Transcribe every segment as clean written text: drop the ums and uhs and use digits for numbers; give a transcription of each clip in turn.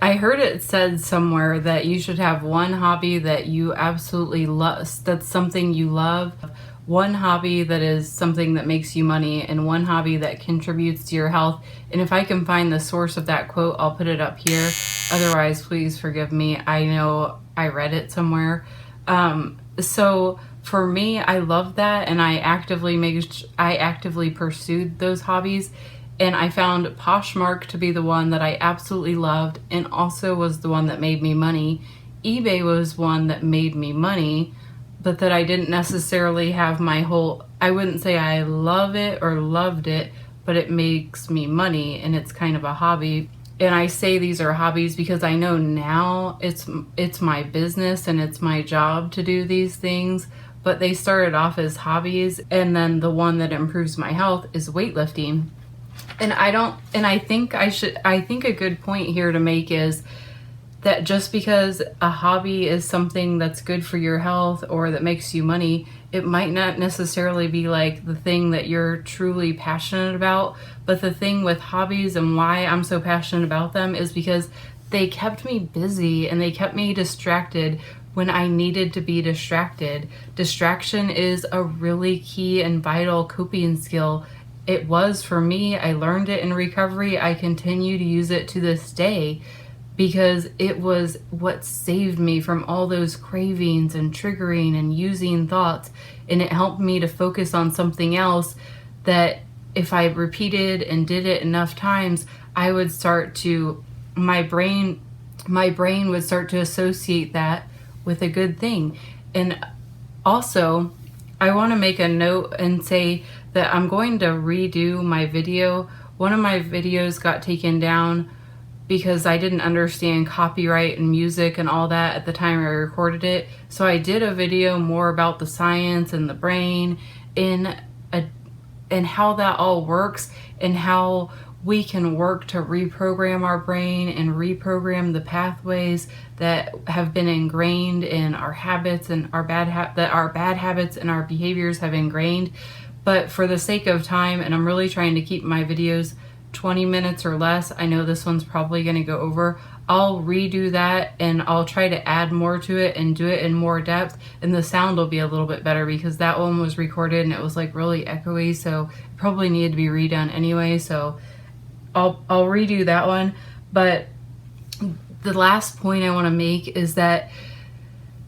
I heard it said somewhere that you should have one hobby that you absolutely love, that's something you love, one hobby that is something that makes you money, and one hobby that contributes to your health. And if I can find the source of that quote, I'll put it up here. Otherwise, please forgive me. I know I read it somewhere. So for me, I love that, and I actively pursued those hobbies. And I found Poshmark to be the one that I absolutely loved, and also was the one that made me money. eBay was one that made me money, but that I didn't necessarily have my whole, I wouldn't say I love it or loved it, but it makes me money and it's kind of a hobby. And I say these are hobbies because I know now it's my business and it's my job to do these things, but they started off as hobbies. And then the one that improves my health is weightlifting. And I think a good point here to make is that just because a hobby is something that's good for your health or that makes you money, it might not necessarily be like the thing that you're truly passionate about. But the thing with hobbies and why I'm so passionate about them is because they kept me busy and they kept me distracted when I needed to be distracted. Distraction is a really key and vital coping skill. It was for me. I learned it in recovery. I continue to use it to this day, because it was what saved me from all those cravings and triggering and using thoughts. And it helped me to focus on something else that if I repeated and did it enough times, I would start to, my brain would start to associate that with a good thing. And also, I want to make a note and say that I'm going to redo my video. One of my videos got taken down because I didn't understand copyright and music and all that at the time I recorded it. So I did a video more about the science and the brain and how that all works, and how we can work to reprogram our brain and reprogram the pathways that have been ingrained in our habits and our bad habits and our behaviors have ingrained. But for the sake of time, and I'm really trying to keep my videos 20 minutes or less, I know this one's probably going to go over, I'll redo that and I'll try to add more to it and do it in more depth, and the sound will be a little bit better because that one was recorded and it was like really echoey, so it probably needed to be redone anyway. So I'll redo that one. But the last point I want to make is that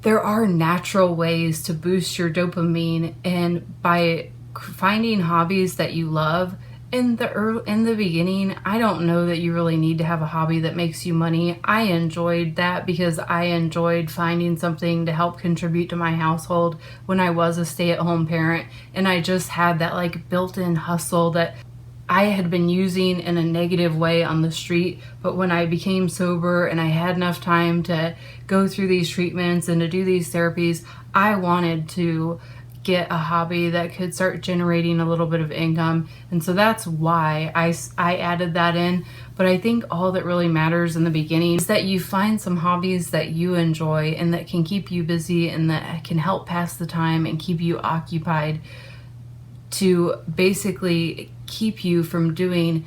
there are natural ways to boost your dopamine, and by finding hobbies that you love in the beginning, I don't know that you really need to have a hobby that makes you money. I enjoyed that because I enjoyed finding something to help contribute to my household when I was a stay-at-home parent, and I just had that like built-in hustle that I had been using in a negative way on the street. But when I became sober and I had enough time to go through these treatments and to do these therapies, I wanted to get a hobby that could start generating a little bit of income. And so that's why I added that in. But I think all that really matters in the beginning is that you find some hobbies that you enjoy and that can keep you busy and that can help pass the time and keep you occupied, to basically keep you from doing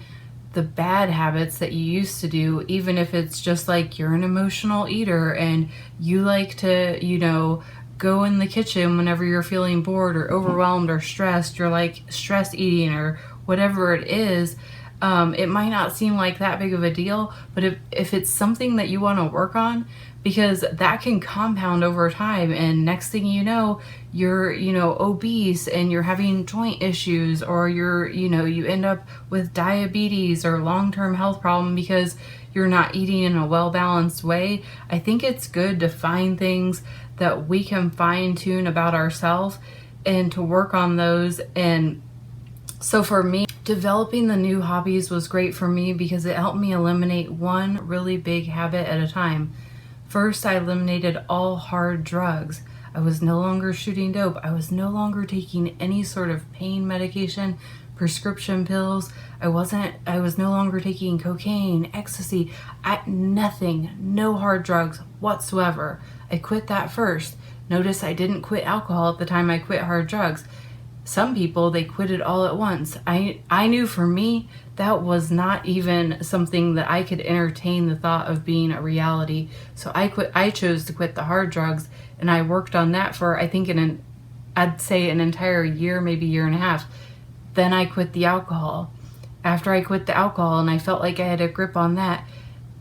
the bad habits that you used to do. Even if it's just like you're an emotional eater and you like to, go in the kitchen whenever you're feeling bored or overwhelmed or stressed, you're like stress eating or whatever it is. It might not seem like that big of a deal, but if it's something that you want to work on, because that can compound over time, and next thing you know, you're obese and you're having joint issues, or you end up with diabetes or long-term health problem because you're not eating in a well-balanced way. I think it's good to find things that we can fine-tune about ourselves and to work on those. And so for me, developing the new hobbies was great for me because it helped me eliminate one really big habit at a time. First, I eliminated all hard drugs. I was no longer shooting dope. I was no longer taking any sort of pain medication, prescription pills. I was no longer taking cocaine, ecstasy, nothing, no hard drugs whatsoever. I quit that first. Notice I didn't quit alcohol at the time I quit hard drugs. some people, they quit it all at once. I knew for me, that was not even something that I could entertain the thought of being a reality. So I chose to quit the hard drugs, and I worked on that for, I think, I'd say an entire year, maybe year and a half. Then I quit the alcohol. After I quit the alcohol and I felt like I had a grip on that,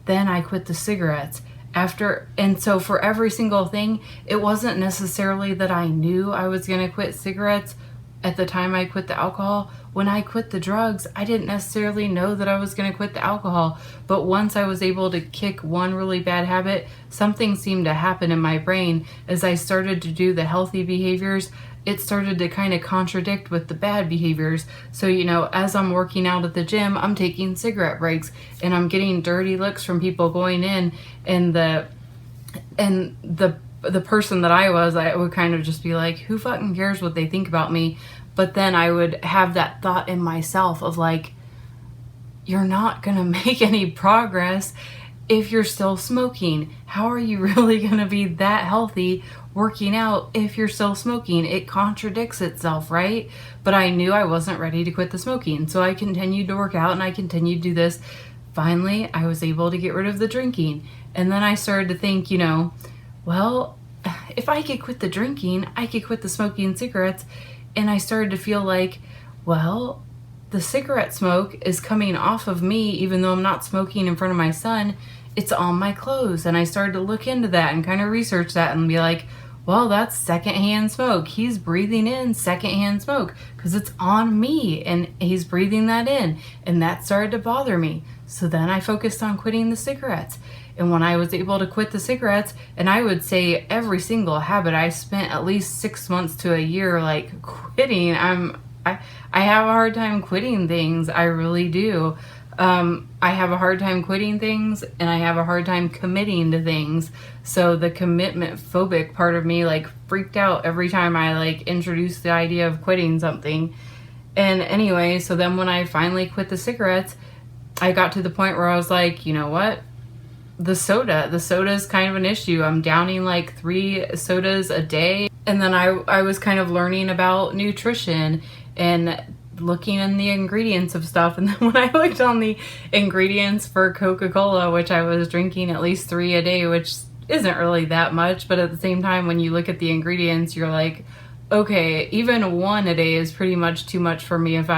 then I quit the cigarettes. And so for every single thing, it wasn't necessarily that I knew I was going to quit cigarettes at the time I quit the alcohol. When I quit the drugs, I didn't necessarily know that I was going to quit the alcohol. But once I was able to kick one really bad habit, something seemed to happen in my brain. As I started to do the healthy behaviors, it started to kind of contradict with the bad behaviors. So, as I'm working out at the gym, I'm taking cigarette breaks and I'm getting dirty looks from people going in, and the person that I would kind of just be like, who fucking cares what they think about me? But then I would have that thought in myself of like, you're not gonna make any progress if you're still smoking. How are you really gonna be that healthy working out if you're still smoking? It contradicts itself, right? But I knew I wasn't ready to quit the smoking, so I continued to work out and I continued to do this. Finally, I was able to get rid of the drinking. And then I started to think, well, if I could quit the drinking, I could quit the smoking cigarettes. And I started to feel like, well, the cigarette smoke is coming off of me, even though I'm not smoking in front of my son. It's on my clothes. And I started to look into that and kind of research that and be like, well, that's secondhand smoke. He's breathing in secondhand smoke because it's on me and he's breathing that in. And that started to bother me. So then I focused on quitting the cigarettes. And when I was able to quit the cigarettes, and I would say every single habit, I spent at least 6 months to a year like quitting. I have a hard time quitting things. I really do. I have a hard time quitting things, and I have a hard time committing to things. So the commitment phobic part of me like freaked out every time I like introduced the idea of quitting something. And anyway, so then when I finally quit the cigarettes, I got to the point where I was like, you know what? The soda is kind of an issue. I'm downing like 3 sodas a day. And then I was kind of learning about nutrition and looking in the ingredients of stuff. And then when I looked on the ingredients for Coca-Cola, which I was drinking at least 3 a day, which isn't really that much, but at the same time, when you look at the ingredients, you're like, okay, even 1 a day is pretty much too much for me if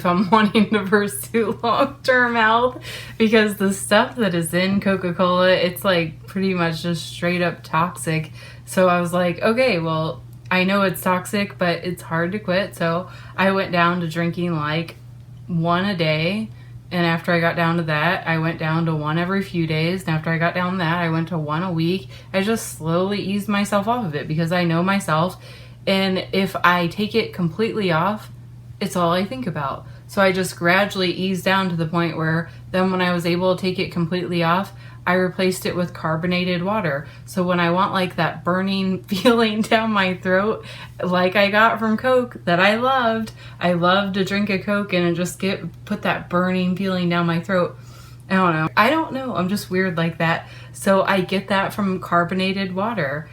I'm wanting to pursue long-term health, because the stuff that is in Coca-Cola, it's like pretty much just straight up toxic. So I was like, okay, well, I know it's toxic, but it's hard to quit. So I went down to drinking like 1 a day. And after I got down to that, I went down to 1 every few days. And after I got down to that, I went to 1 a week. I just slowly eased myself off of it because I know myself. And if I take it completely off, it's all I think about. So I just gradually eased down to the point where then when I was able to take it completely off, I replaced it with carbonated water. So when I want like that burning feeling down my throat, like I got from Coke that I loved to drink a Coke and just put that burning feeling down my throat. I don't know. I'm just weird like that. So I get that from carbonated water.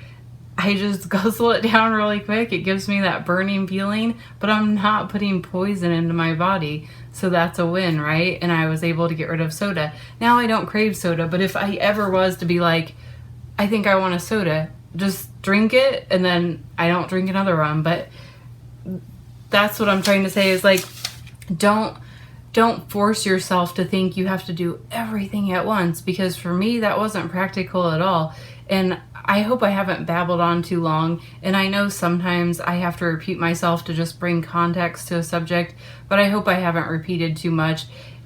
I just guzzle it down really quick. It gives me that burning feeling, but I'm not putting poison into my body. So that's a win, right? And I was able to get rid of soda. Now I don't crave soda, but if I ever was to be like, I think I want a soda, just drink it and then I don't drink another one. But that's what I'm trying to say is like, don't force yourself to think you have to do everything at once, because for me, that wasn't practical at all. And I hope I haven't babbled on too long, and I know sometimes I have to repeat myself to just bring context to a subject, but I hope I haven't repeated too much.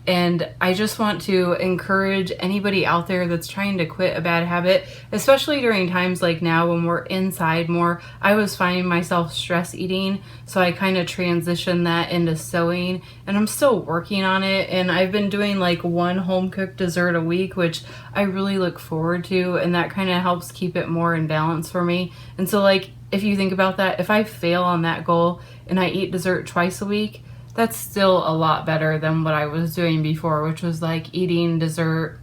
And I just want to encourage anybody out there that's trying to quit a bad habit, especially during times like now when we're inside more. I was finding myself stress eating, so I kind of transitioned that into sewing, and I'm still working on it. And I've been doing like 1 home cooked dessert a week, which I really look forward to, and that kind of helps keep it more in balance for me. And so like, if you think about that, if I fail on that goal and I eat dessert twice a week, that's still a lot better than what I was doing before, which was like eating dessert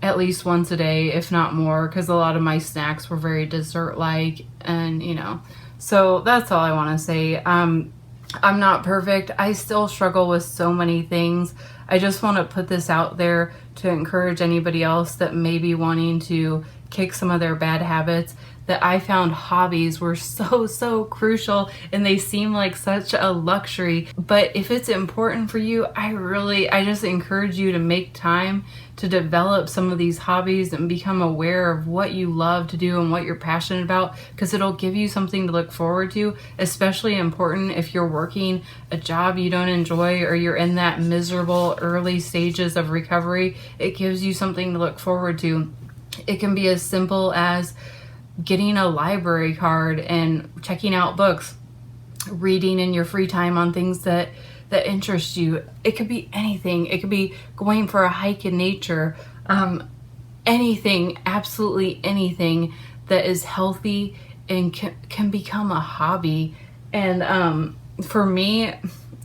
at least once a day, if not more, because a lot of my snacks were very dessert-like, and so that's all I want to say. I'm not perfect. I still struggle with so many things. I just want to put this out there to encourage anybody else that may be wanting to kick some of their bad habits, that I found hobbies were so crucial, and they seem like such a luxury. But if it's important for you, I just encourage you to make time to develop some of these hobbies and become aware of what you love to do and what you're passionate about, because it'll give you something to look forward to. Especially important if you're working a job you don't enjoy, or you're in that miserable early stages of recovery. It gives you something to look forward to. It can be as simple as getting a library card and checking out books, reading in your free time on things that interest you. It could be anything. It could be going for a hike in nature. Anything, absolutely anything that is healthy and can become a hobby. And for me,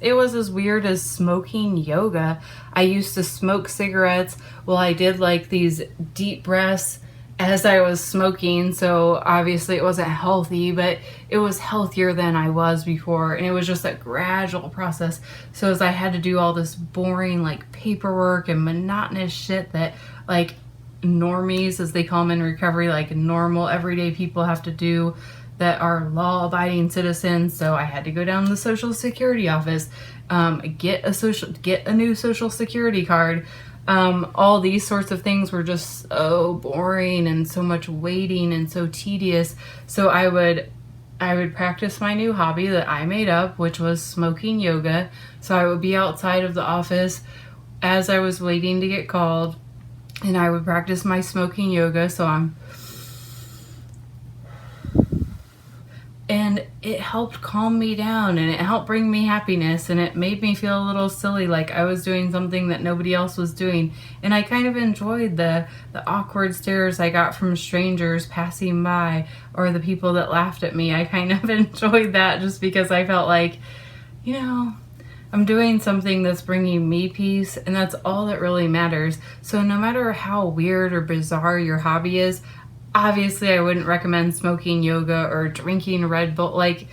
it was as weird as smoking yoga. I used to smoke cigarettes while I did like these deep breaths as I was smoking, so obviously it wasn't healthy, but it was healthier than I was before, and it was just a gradual process. So as I had to do all this boring like paperwork and monotonous shit that like normies, as they call them in recovery, like normal everyday people have to do, that are law-abiding citizens. So I had to go down to the Social Security office, get a new Social Security card. All these sorts of things were just so boring and so much waiting and so tedious. So I would practice my new hobby that I made up, which was smoking yoga. So I would be outside of the office as I was waiting to get called, and I would practice my smoking yoga. And it helped calm me down, and it helped bring me happiness, and it made me feel a little silly, like I was doing something that nobody else was doing. And I kind of enjoyed the awkward stares I got from strangers passing by, or the people that laughed at me. I kind of enjoyed that, just because I felt like, I'm doing something that's bringing me peace, and that's all that really matters. So no matter how weird or bizarre your hobby is, obviously I wouldn't recommend smoking yoga or drinking Red Bull. Like,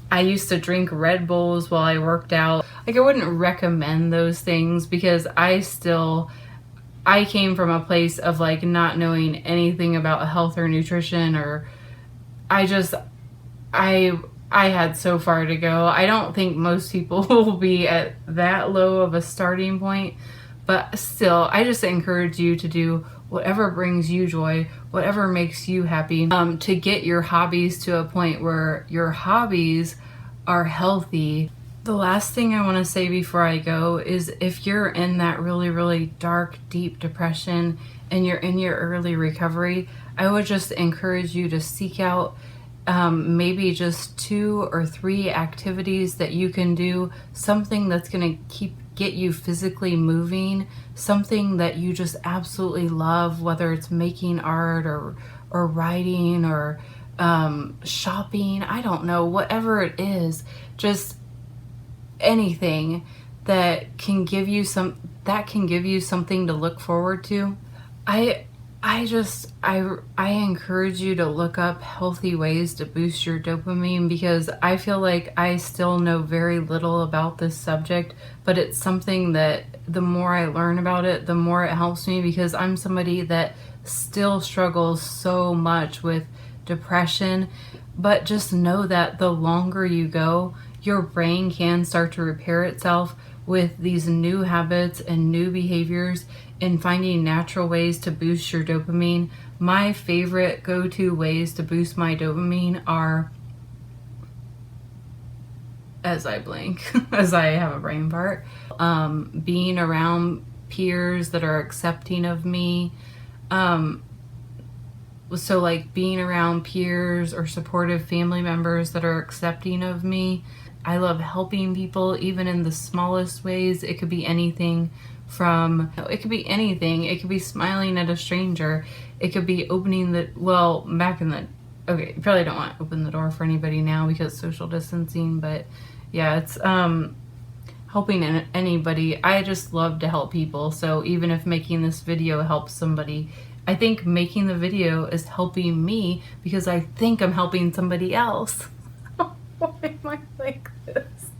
I used to drink Red Bulls while I worked out. Like, I wouldn't recommend those things, because I came from a place of like not knowing anything about health or nutrition, or I had so far to go. I don't think most people will be at that low of a starting point, but still, I just encourage you to do whatever brings you joy, whatever makes you happy, to get your hobbies to a point where your hobbies are healthy. The last thing I want to say before I go is, if you're in that really dark, deep depression and you're in your early recovery, I would just encourage you to seek out maybe just 2 or 3 activities that you can do, something that's going to get you physically moving, something that you just absolutely love, whether it's making art or writing or shopping, I don't know, whatever it is, just anything that can give you something to look forward to. I encourage you to look up healthy ways to boost your dopamine, because I feel like I still know very little about this subject, but it's something that the more I learn about it, the more it helps me, because I'm somebody that still struggles so much with depression. But just know that the longer you go, your brain can start to repair itself with these new habits and new behaviors, and finding natural ways to boost your dopamine. My favorite go-to ways to boost my dopamine are, as I blink, as I have a brain fart, being around peers that are accepting of me. So like being around peers or supportive family members that are accepting of me. I love helping people, even in the smallest ways. It could be anything. It could be anything. It could be smiling at a stranger. It could be opening you probably don't want to open the door for anybody now because social distancing, but yeah, it's helping anybody. I just love to help people. So even if making this video helps somebody, I think making the video is helping me, because I think I'm helping somebody else. Why am I like this?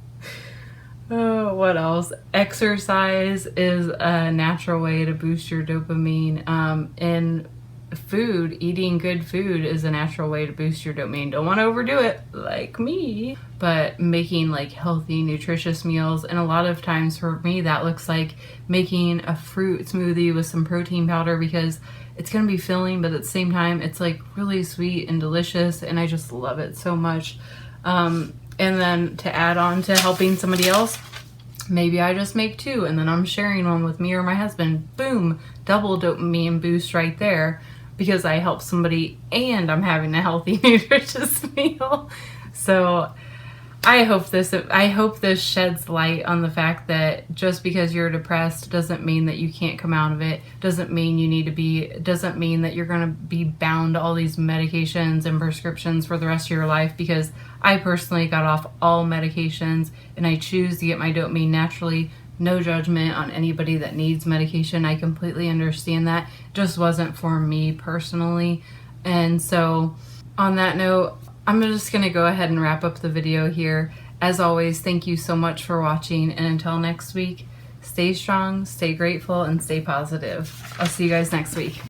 Oh, what else? Exercise is a natural way to boost your dopamine. And food, eating good food is a natural way to boost your dopamine. Don't want to overdo it like me, but making like healthy, nutritious meals. And a lot of times for me, that looks like making a fruit smoothie with some protein powder, because it's going to be filling, but at the same time, it's like really sweet and delicious. And I just love it so much. And then to add on to helping somebody else, maybe I just make 2 and then I'm sharing one with me or my husband. Boom, double dopamine boost right there, because I help somebody and I'm having a healthy, nutritious meal. So I hope this sheds light on the fact that just because you're depressed doesn't mean that you can't come out of it. Doesn't mean doesn't mean that you're going to be bound to all these medications and prescriptions for the rest of your life, because I personally got off all medications and I choose to get my dopamine naturally. No judgment on anybody that needs medication. I completely understand that. It just wasn't for me personally. And so on that note, I'm just going to go ahead and wrap up the video here. As always, thank you so much for watching, and until next week, stay strong, stay grateful, and stay positive. I'll see you guys next week.